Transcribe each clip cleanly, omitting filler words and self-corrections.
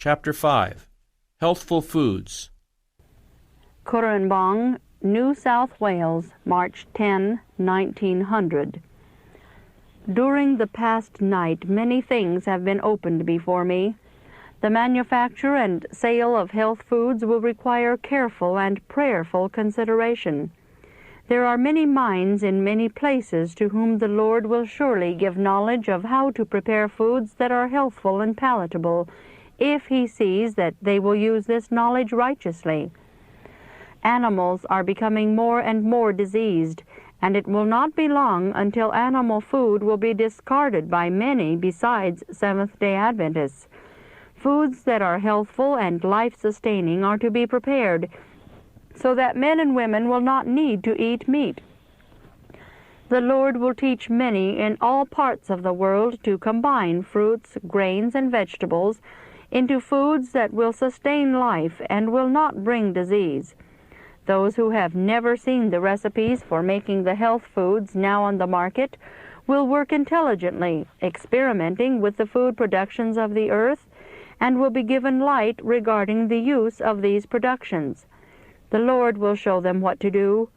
Chapter 5. Healthful Foods. Currambong, New South Wales, March 10, 1900. During the past night, many things have been opened before me. The manufacture and sale of health foods will require careful and prayerful consideration. There are many minds in many places to whom the Lord will surely give knowledge of how to prepare foods that are healthful and palatable, if He sees that they will use this knowledge righteously. Animals are becoming more and more diseased, and it will not be long until animal food will be discarded by many besides Seventh-day Adventists. Foods that are healthful and life-sustaining are to be prepared, so that men and women will not need to eat meat. The Lord will teach many in all parts of the world to combine fruits, grains, and vegetables into foods that will sustain life and will not bring disease. Those who have never seen the recipes for making the health foods now on the market will work intelligently, experimenting with the food productions of the earth, and will be given light regarding the use of these productions. The Lord will show them what to do.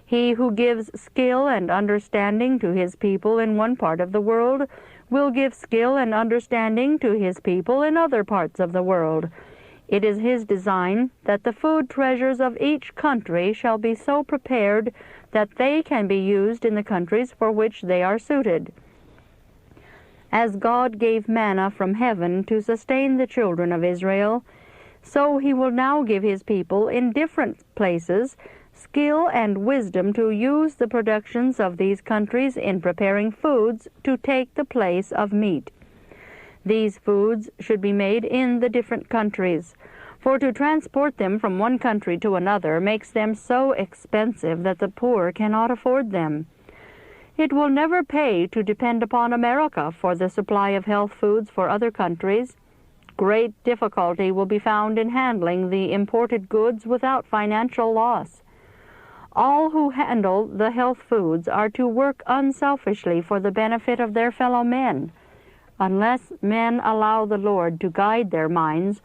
He who gives skill and understanding to His people in one part of the world will give skill and understanding to His people in other parts of the world. It is His design that the food treasures of each country shall be so prepared that they can be used in the countries for which they are suited. As God gave manna from heaven to sustain the children of Israel, so He will now give His people in different places skill and wisdom to use the productions of these countries in preparing foods to take the place of meat. These foods should be made in the different countries, for to transport them from one country to another makes them so expensive that the poor cannot afford them. It will never pay to depend upon America for the supply of health foods for other countries. Great difficulty will be found in handling the imported goods without financial loss. All who handle the health foods are to work unselfishly for the benefit of their fellow men. Unless men allow the Lord to guide their minds,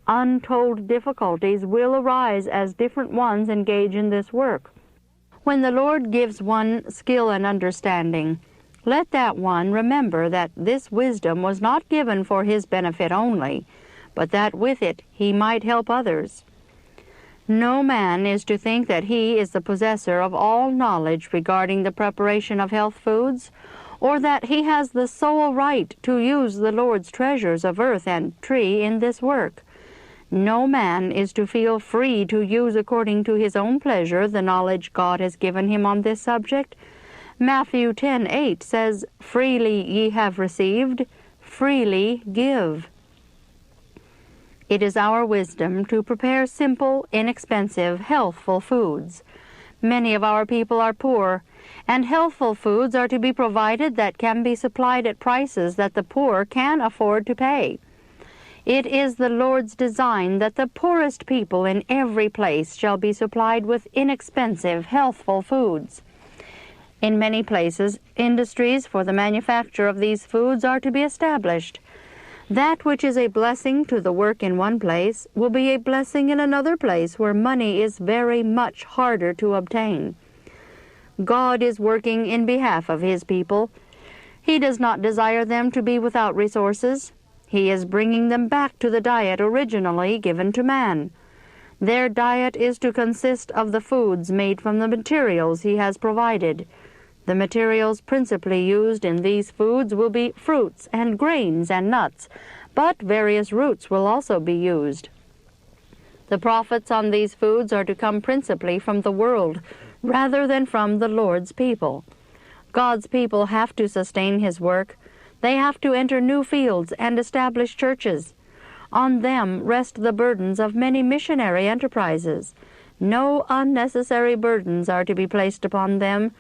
untold difficulties will arise as different ones engage in this work. When the Lord gives one skill and understanding, let that one remember that this wisdom was not given for his benefit only, but that with it he might help others. No man is to think that he is the possessor of all knowledge regarding the preparation of health foods, or that he has the sole right to use the Lord's treasures of earth and tree in this work. No man is to feel free to use according to his own pleasure the knowledge God has given him on this subject. Matthew 10:8 says, "Freely ye have received, freely give." It is our wisdom to prepare simple, inexpensive, healthful foods. Many of our people are poor, and healthful foods are to be provided that can be supplied at prices that the poor can afford to pay. It is the Lord's design that the poorest people in every place shall be supplied with inexpensive, healthful foods. In many places, industries for the manufacture of these foods are to be established. That which is a blessing to the work in one place will be a blessing in another place where money is very much harder to obtain. God is working in behalf of His people. He does not desire them to be without resources. He is bringing them back to the diet originally given to man. Their diet is to consist of the foods made from the materials He has provided. The materials principally used in these foods will be fruits and grains and nuts, but various roots will also be used. The profits on these foods are to come principally from the world, rather than from the Lord's people. God's people have to sustain His work. They have to enter new fields and establish churches. On them rest the burdens of many missionary enterprises. No unnecessary burdens are to be placed upon them.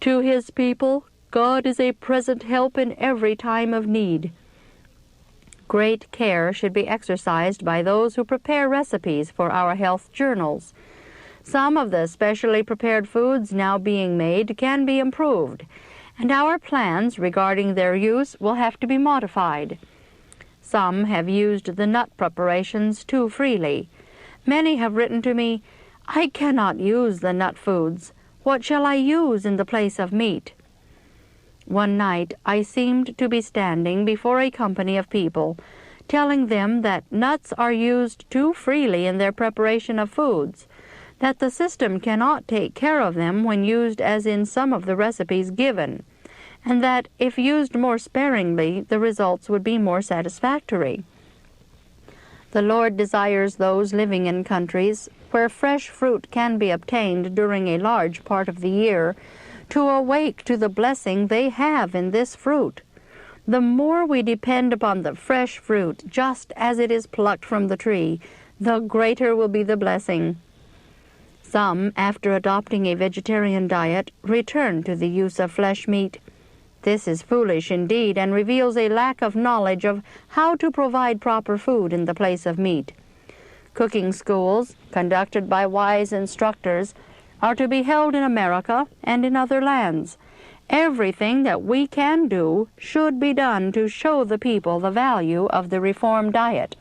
To His people, God is a present help in every time of need. Great care should be exercised by those who prepare recipes for our health journals. Some of the specially prepared foods now being made can be improved, and our plans regarding their use will have to be modified. Some have used the nut preparations too freely. Many have written to me, "I cannot use the nut foods. What shall I use in the place of meat?" One night I seemed to be standing before a company of people, telling them that nuts are used too freely in their preparation of foods, that the system cannot take care of them when used as in some of the recipes given, and that if used more sparingly, the results would be more satisfactory. The Lord desires those living in countries where fresh fruit can be obtained during a large part of the year to awake to the blessing they have in this fruit. The more we depend upon the fresh fruit just as it is plucked from the tree, the greater will be the blessing. Some, after adopting a vegetarian diet, return to the use of flesh meat. This is foolish indeed, and reveals a lack of knowledge of how to provide proper food in the place of meat. Cooking schools, conducted by wise instructors, are to be held in America and in other lands. Everything that we can do should be done to show the people the value of the Reformed diet.